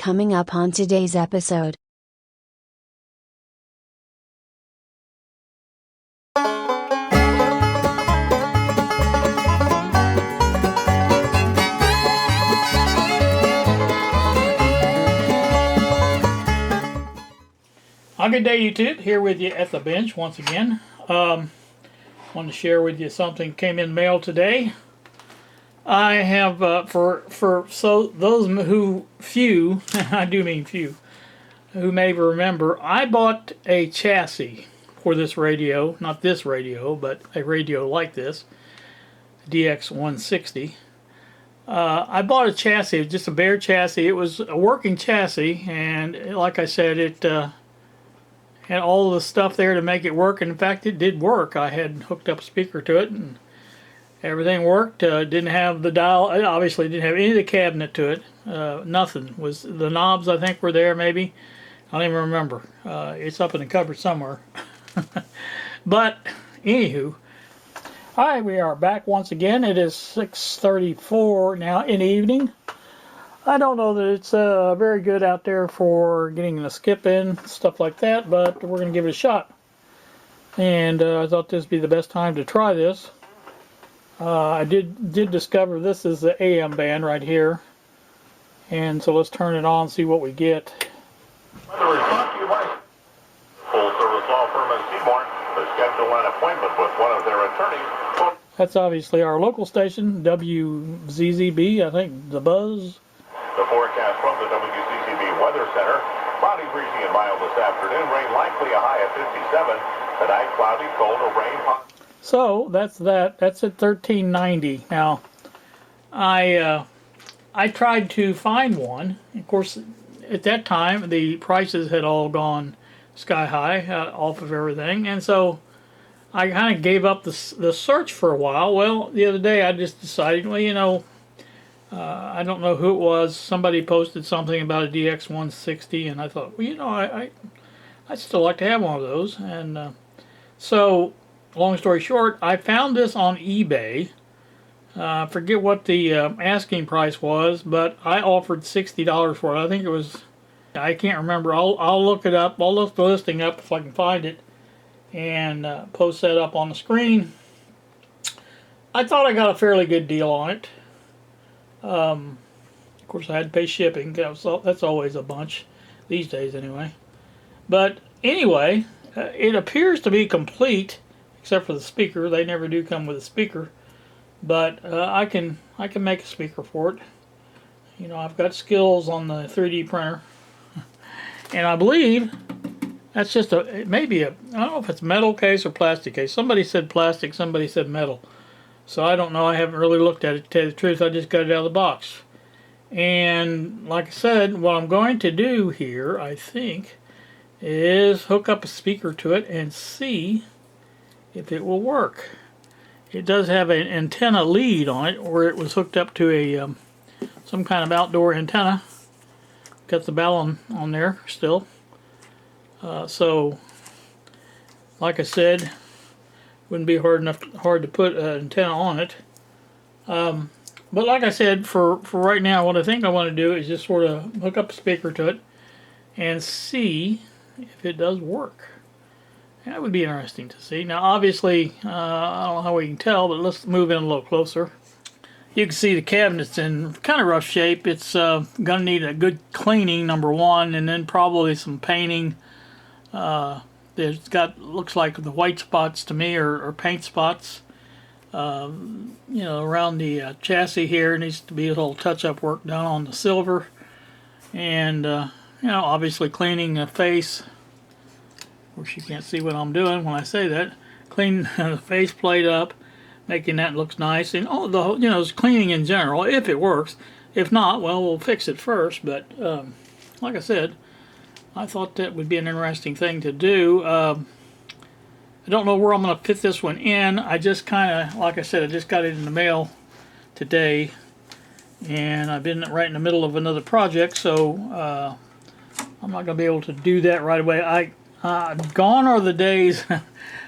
coming up on today's episode. Good day, YouTube. Here with you at the bench once again. Want to share with you something came in mail today. I have so those who few I do mean few who may remember, I bought a chassis for this radio, not this radio, but a radio like this, DX160. I bought a chassis, it was just a bare chassis. It was a working chassis, and like I said, it had all the stuff there to make it work. And in fact, it did work. I had hooked up a speaker to it, and everything worked. Didn't have the dial. It obviously didn't have any of the cabinet to it. Nothing. Was the knobs, I think, were there maybe. I don't even remember. It's up in the cupboard somewhere. But anywho, hi, we are back once again. It is 6:34 now in the evening. I don't know that it's very good out there for getting a skip in, stuff like that, but we're going to give it a shot. And I thought this would be the best time to try this. I did discover this is the AM band right here. And so let's turn it on and see what we get. Weather is brought to you by Full Service Law Firm in Seymour. To schedule an appointment with one of their attorneys. That's obviously our local station, WZZB, I think, The Buzz. The forecast from the WCCB Weather Center. Cloudy, breezy, and mild this afternoon. Rain likely, a high of 57. Tonight, cloudy, cold, or rain. So that's that. That's at 1390. Now, I tried to find one. Of course, at that time, the prices had all gone sky high off of everything, and so I kind of gave up the search for a while. Well, the other day I just decided, well, you know, I don't know who it was. Somebody posted something about a DX160, and I thought, well, you know, I'd still like to have one of those. And so, long story short, I found this on eBay. I forget what the asking price was, but I offered $60 for it. I think it was, I can't remember. I'll look it up. I'll look the listing up if I can find it, and post that up on the screen. I thought I got a fairly good deal on it. Of course, I had to pay shipping. That's always a bunch these days, anyway. But anyway, it appears to be complete, except for the speaker. They never do come with a speaker, but I can make a speaker for it. You know, I've got skills on the 3D printer, and I believe that's just maybe I don't know if it's metal case or plastic case. Somebody said plastic, somebody said metal. So I don't know, I haven't really looked at it, to tell you the truth. I just got it out of the box. And like I said, what I'm going to do here, I think, is hook up a speaker to it and see if it will work. It does have an antenna lead on it, where it was hooked up to a some kind of outdoor antenna. Got the bell on there still. So, like I said, wouldn't be hard to put an antenna on it. But like I said, for right now, what I think I want to do is just sort of hook up a speaker to it and see if it does work. That would be interesting to see. Now, obviously, I don't know how we can tell, but let's move in a little closer. You can see the cabinet's in kind of rough shape. It's going to need a good cleaning, number one, and then probably some painting. Looks like the white spots to me are paint spots. You know, around the chassis here needs to be a little touch-up work done on the silver, and you know, obviously cleaning the face. Of course, you can't see what I'm doing when I say that. Clean the face plate up, making that looks nice, and all the, you know, cleaning in general. If it works, if not, well, we'll fix it first. But like I said, I thought that would be an interesting thing to do. I don't know where I'm going to fit this one in. I just kind of, like I said, I just got it in the mail today, and I've been right in the middle of another project, so I'm not going to be able to do that right away. Gone are the days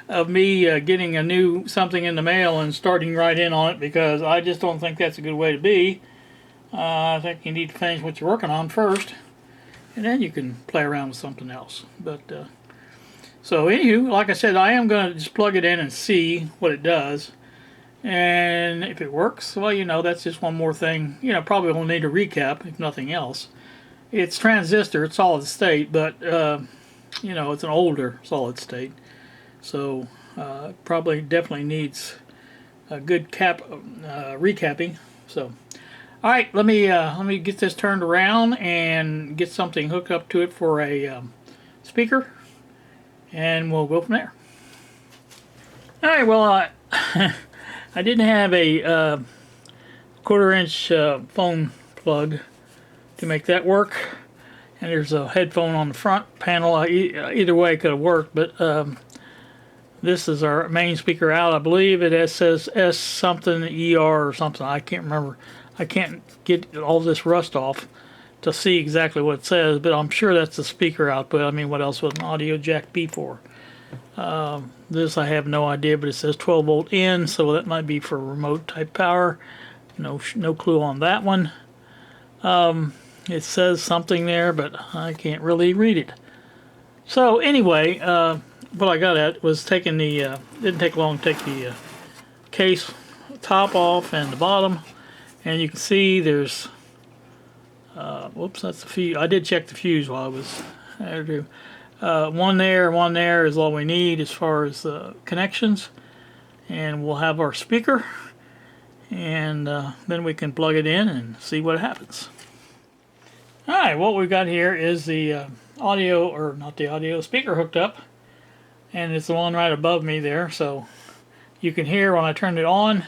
of me getting something in the mail and starting right in on it, because I just don't think that's a good way to be. I think you need to finish what you're working on first. and then you can play around with something else. But so anywho, like I said, I am going to just plug it in and see what it does. And if it works, well, you know, that's just one more thing. You know, probably will need a recap, if nothing else. It's transistor, it's solid state, but, you know, it's an older solid state. So, probably definitely needs a good recapping. So, all right, let me get this turned around and get something hooked up to it for a speaker, and we'll go from there. All right, well, I didn't have a 1/4-inch phone plug to make that work, and there's a headphone on the front panel. Either way it could have worked, but this is our main speaker out. I believe it says S something ER or something. I can't remember. I can't get all this rust off to see exactly what it says, but I'm sure that's the speaker output. I mean, what else would an audio jack be for? This I have no idea, but it says 12 volt in, so that might be for remote type power. No clue on that one. It says something there, but I can't really read it. So anyway, what I got at was taking the didn't take long to take the case top off and the bottom, and you can see there's whoops, that's the fuse. I did check the fuse while I was there. One there is all we need as far as connections, and we'll have our speaker, and then we can plug it in and see what happens. Alright, what we've got here is the audio, or not the audio, speaker hooked up, and it's the one right above me there, so you can hear when I turn it on,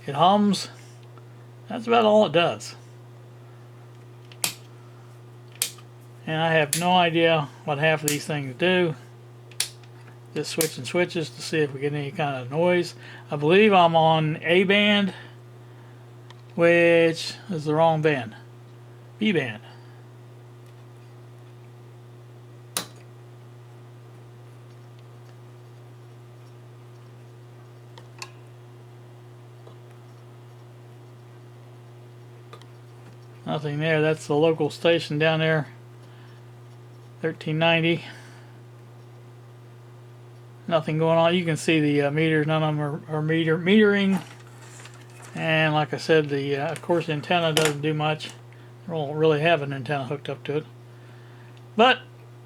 it hums. That's about all it does. And I have no idea what half of these things do. Just switching switches to see if we get any kind of noise. I believe I'm on A band, which is the wrong band. B band. Nothing there. That's the local station down there. 1390. Nothing going on. You can see the meters. None of them are metering. And like I said, the of course the antenna doesn't do much. I don't really have an antenna hooked up to it. But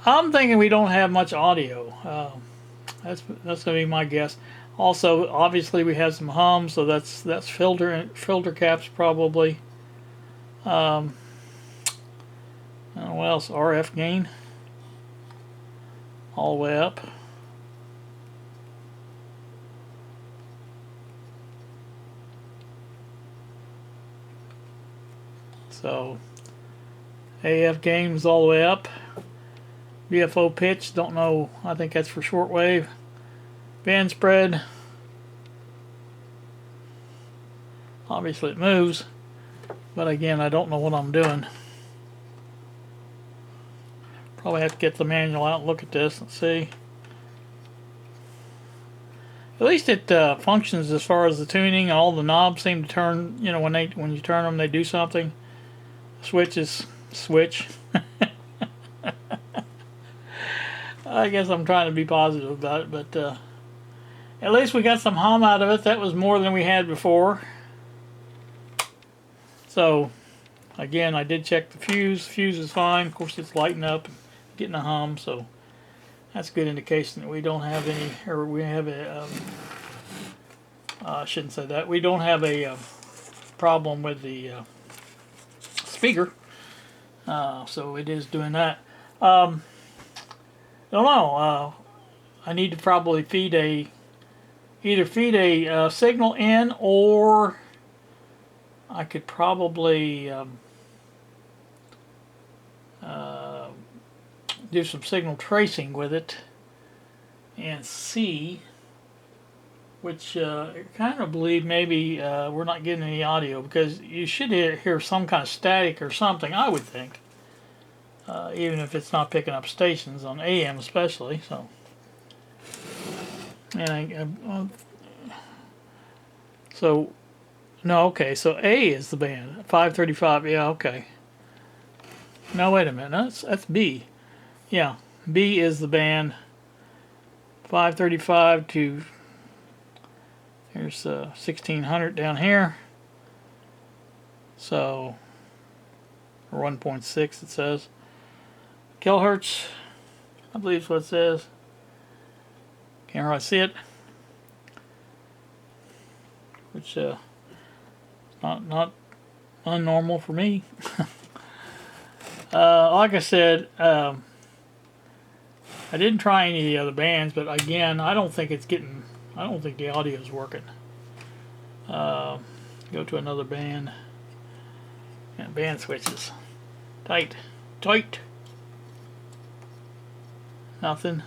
I'm thinking we don't have much audio. That's going to be my guess. Also, obviously we have some hum, so that's filter caps probably. I don't know what else. RF gain all the way up. So AF gain is all the way up. VFO pitch, don't know. I think that's for shortwave. Band spread. Obviously it moves, but again I don't know what I'm doing. Probably have to get the manual out and look at this and see. At least it functions as far as the tuning, and all the knobs seem to turn. You know, when you turn them, they do something. Switches switch. I guess I'm trying to be positive about it, but at least we got some hum out of it. That was more than we had before. So again, I did check the fuse. Fuse is fine. Of course, it's lighting up. Getting a hum, so that's a good indication that we don't have any, or we have a I shouldn't say that, we don't have a problem with the speaker, so it is doing that. I don't know, I need to probably either feed a signal in, or I could probably do some signal tracing with it and see which kind of believe maybe we're not getting any audio, because you should hear some kind of static or something, I would think, even if it's not picking up stations on AM especially. So, and so no, okay, so A is the band 535. Yeah, okay. No, wait a minute. That's B. Yeah, B is the band. 535 to, here's 1600 down here. So, or 1.6 it says. Kilohertz, I believe is what it says. Can't really see it. Which, not unnormal for me. Like I said, I didn't try any of the other bands, but again, I don't think the audio is working. Go to another band. And band switches. Tight. Nothing.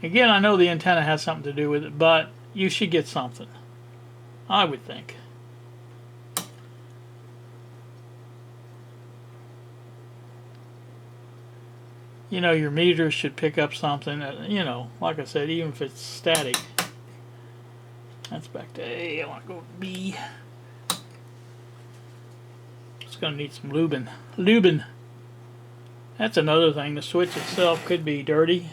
Again, I know the antenna has something to do with it, but you should get something, I would think. You know, your meters should pick up something, you know, like I said, even if it's static. That's back to A. I want to go to B. It's going to need some lubing. That's another thing. The switch itself could be dirty.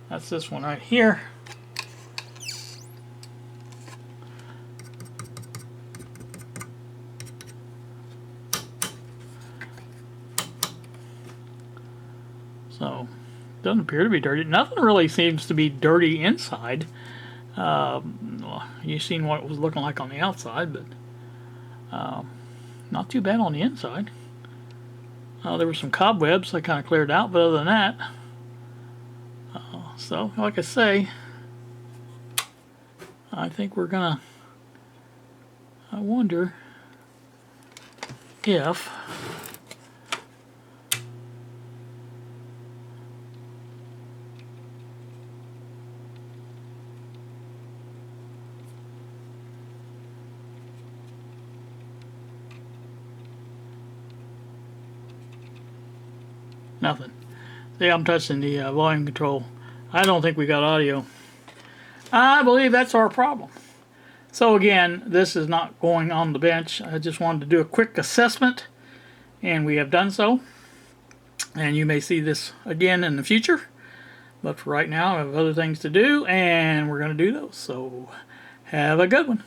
That's this one right here. So, doesn't appear to be dirty. Nothing really seems to be dirty inside. You've seen what it was looking like on the outside, but not too bad on the inside. There were some cobwebs I kind of cleared out, but other than that, so like I say, I think we're gonna. I wonder if nothing. See, I'm touching the volume control. I don't think we got audio. I believe that's our problem. So again, this is not going on the bench. I just wanted to do a quick assessment, and we have done so. And you may see this again in the future. But for right now, I have other things to do, and we're going to do those. So have a good one.